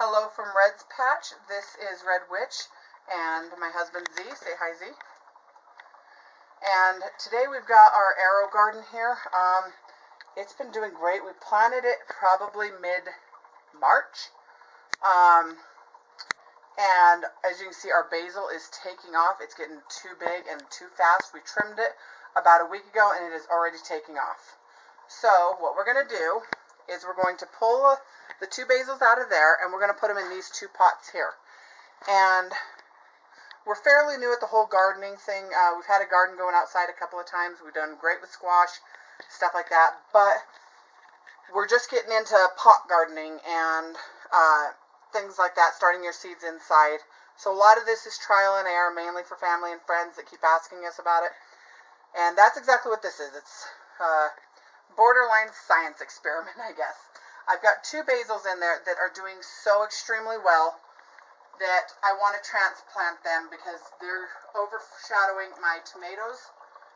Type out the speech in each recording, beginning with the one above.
Hello from Red's Patch. This is Red Witch and my husband Z. Say hi, Z. And today we've got our Aero garden here. It's been doing great. We planted it probably mid-March. And as you can see, our basil is taking off. It's getting too big and too fast. We trimmed it about a week ago and it is already taking off. So what we're going to do is we're going to pull the two basils out of there and we're going to put them in these two pots here. And we're fairly new at the whole gardening thing. We've had a garden going outside a couple of times. We've done great with squash, stuff like that. But we're just getting into pot gardening and things like that, starting your seeds inside. So a lot of this is trial and error, mainly for family and friends that keep asking us about it. And that's exactly what this is. It's borderline science experiment, I guess. I've got two basils in there that are doing so extremely well that I want to transplant them because they're overshadowing my tomatoes,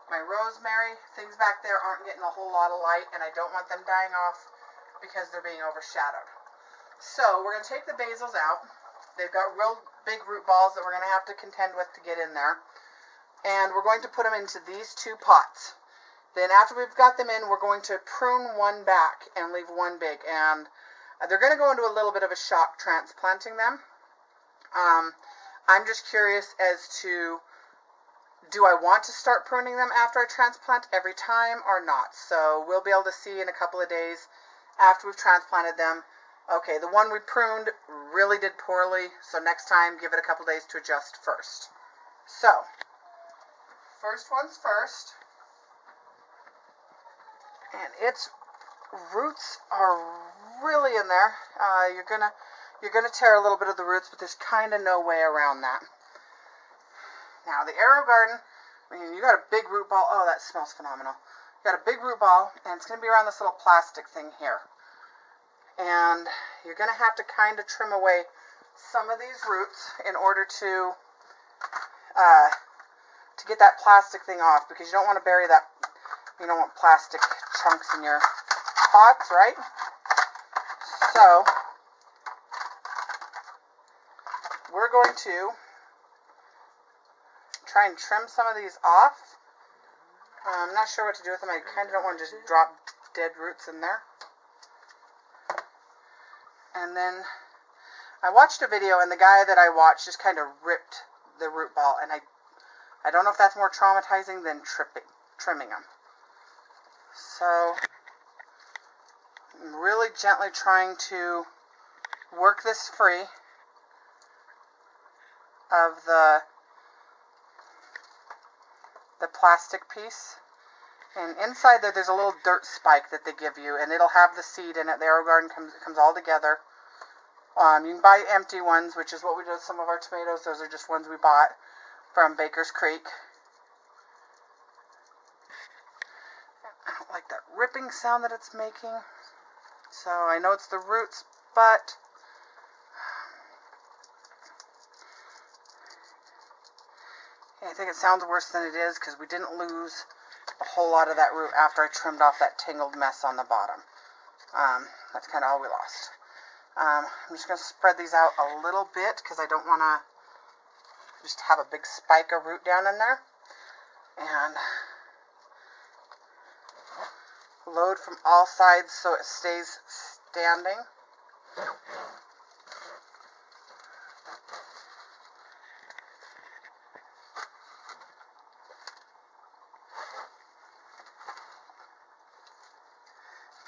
my rosemary. Things back there aren't getting a whole lot of light and I don't want them dying off because they're being overshadowed. So we're going to take the basils out. They've got real big root balls that we're going to have to contend with to get in there. And we're going to put them into these two pots. Then after we've got them in, we're going to prune one back and leave one big. And they're going to go into a little bit of a shock transplanting them. I'm just curious as to, do I want to start pruning them after I transplant every time or not? So we'll be able to see in a couple of days after we've transplanted them. Okay, the one we pruned really did poorly, so next time give it a couple of days to adjust first. So, first one's first. And its roots are really in there. You're gonna tear a little bit of the roots, but there's kind of no way around that. Now the Aero garden, I mean, you got a big root ball. Oh, that smells phenomenal. You got a big root ball, and it's gonna be around this little plastic thing here. And you're gonna have to kind of trim away some of these roots in order to get that plastic thing off, because you don't want to bury that. You don't want plastic chunks in your pots, right? So, we're going to try and trim some of these off. I'm not sure what to do with them. I kind of don't want to just drop dead roots in there. And then, I watched a video and the guy that I watched just kind of ripped the root ball. And I don't know if that's more traumatizing than trimming them. So, I'm really gently trying to work this free of the plastic piece. And inside there's a little dirt spike that they give you, and it'll have the seed in it. The Aero garden comes all together. You can buy empty ones, which is what we did with some of our tomatoes. Those are just ones we bought from Baker's Creek. I don't like that ripping sound that it's making. So I know it's the roots, but I think it sounds worse than it is because we didn't lose a whole lot of that root after I trimmed off that tangled mess on the bottom. That's kind of all we lost. I'm just going to spread these out a little bit because I don't want to just have a big spike of root down in there. And load from all sides so it stays standing.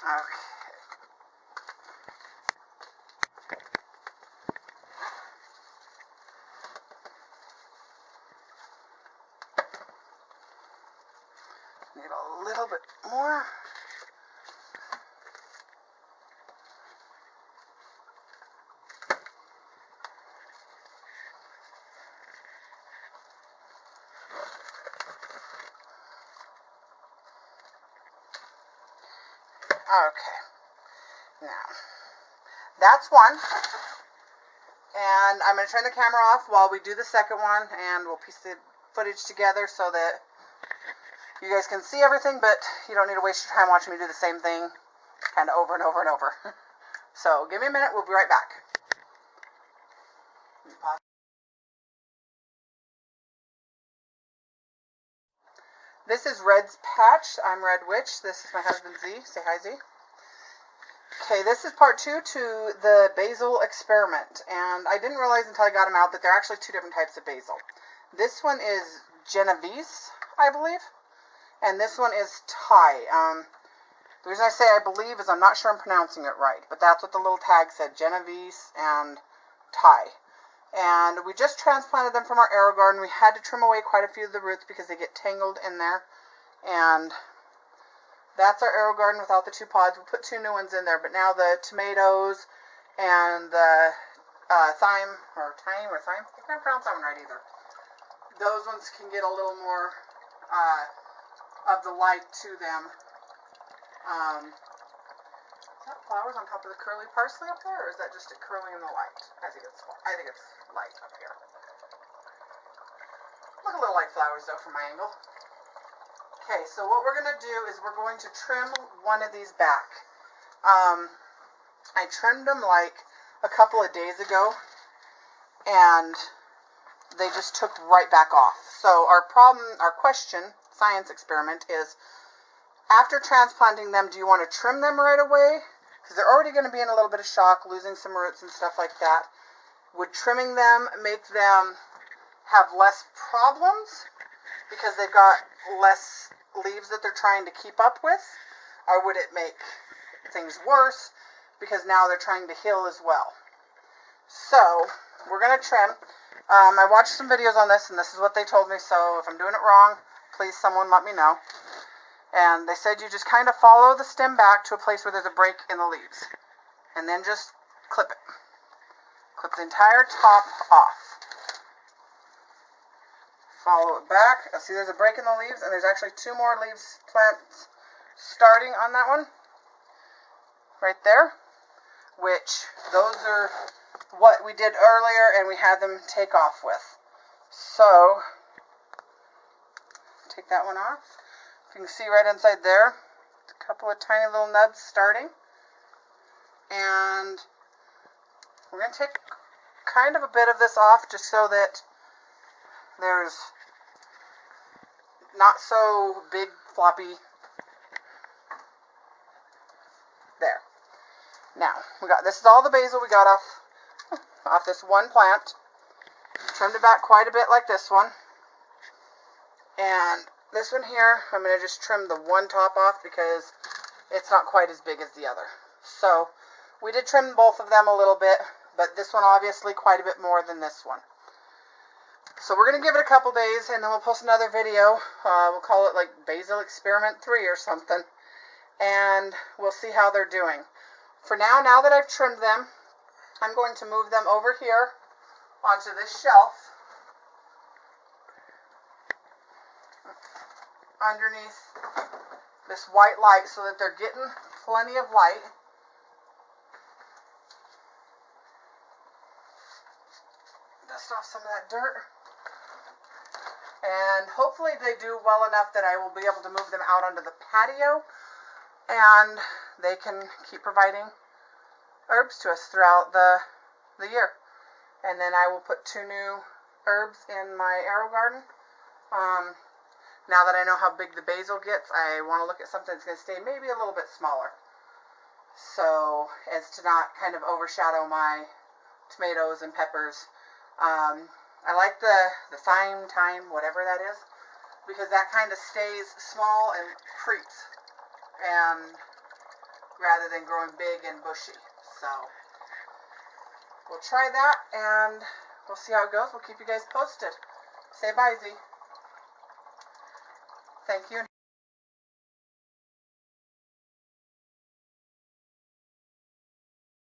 Okay. Need a little bit more. Okay, now, that's one, and I'm going to turn the camera off while we do the second one, and we'll piece the footage together so that you guys can see everything, but you don't need to waste your time watching me do the same thing kind of over and over and over. So, give me a minute, we'll be right back. This is Red's Patch. I'm Red Witch. This is my husband Z. Say hi, Z. Okay, this is part 2 to the basil experiment. And I didn't realize until I got them out that there are actually 2 different types of basil. This one is Genovese, I believe. And this one is Thai. The reason I say I believe is I'm not sure I'm pronouncing it right. But that's what the little tag said, Genovese and Thai. And we just transplanted them from our Aero garden. We had to trim away quite a few of the roots because they get tangled in there. And that's our Aero garden without the 2 pods. We put 2 new ones in there. But now the tomatoes and the thyme, I can't pronounce that one right either. Those ones can get a little more of the light to them. Is that flowers on top of the curly parsley up there, or is that just it curling in the light? I think it's light up here. Look a little like flowers though from my angle. Okay, so what we're going to do is we're going to trim one of these back. I trimmed them like a couple of days ago, and they just took right back off. So our question, science experiment is, after transplanting them, do you want to trim them right away? Because they're already going to be in a little bit of shock, losing some roots and stuff like that. Would trimming them make them have less problems because they've got less leaves that they're trying to keep up with? Or would it make things worse because now they're trying to heal as well? So, we're going to trim. I watched some videos on this, and this is what they told me, so if I'm doing it wrong, please someone let me know. And they said you just kind of follow the stem back to a place where there's a break in the leaves. And then just clip it. Clip the entire top off. Follow it back. See, there's a break in the leaves, and there's actually 2 more plants starting on that one. Right there. Which, those are what we did earlier, and we had them take off with. So, take that one off. You can see right inside there, a couple of tiny little nubs starting. And we're going to take kind of a bit of this off just so that there's not so big floppy. There. Now, this is all the basil we got off this one plant. Trimmed it back quite a bit like this one. And this one here, I'm going to just trim the one top off because it's not quite as big as the other. So, we did trim both of them a little bit, but this one obviously quite a bit more than this one. So we're going to give it a couple days, and then we'll post another video. We'll call it like Basil Experiment 3 or something. And we'll see how they're doing. For now that I've trimmed them, I'm going to move them over here onto this shelf. Underneath this white light so that they're getting plenty of light. Dust off some of that dirt. And hopefully they do well enough that I will be able to move them out onto the patio and they can keep providing herbs to us throughout the year. And then I will put 2 new herbs in my Aero garden. Now that I know how big the basil gets, I want to look at something that's going to stay maybe a little bit smaller. So, as to not kind of overshadow my tomatoes and peppers. I like the thyme, whatever that is, because that kind of stays small and creeps, and rather than growing big and bushy. So, we'll try that, and we'll see how it goes. We'll keep you guys posted. Say bye, Z. Thank you.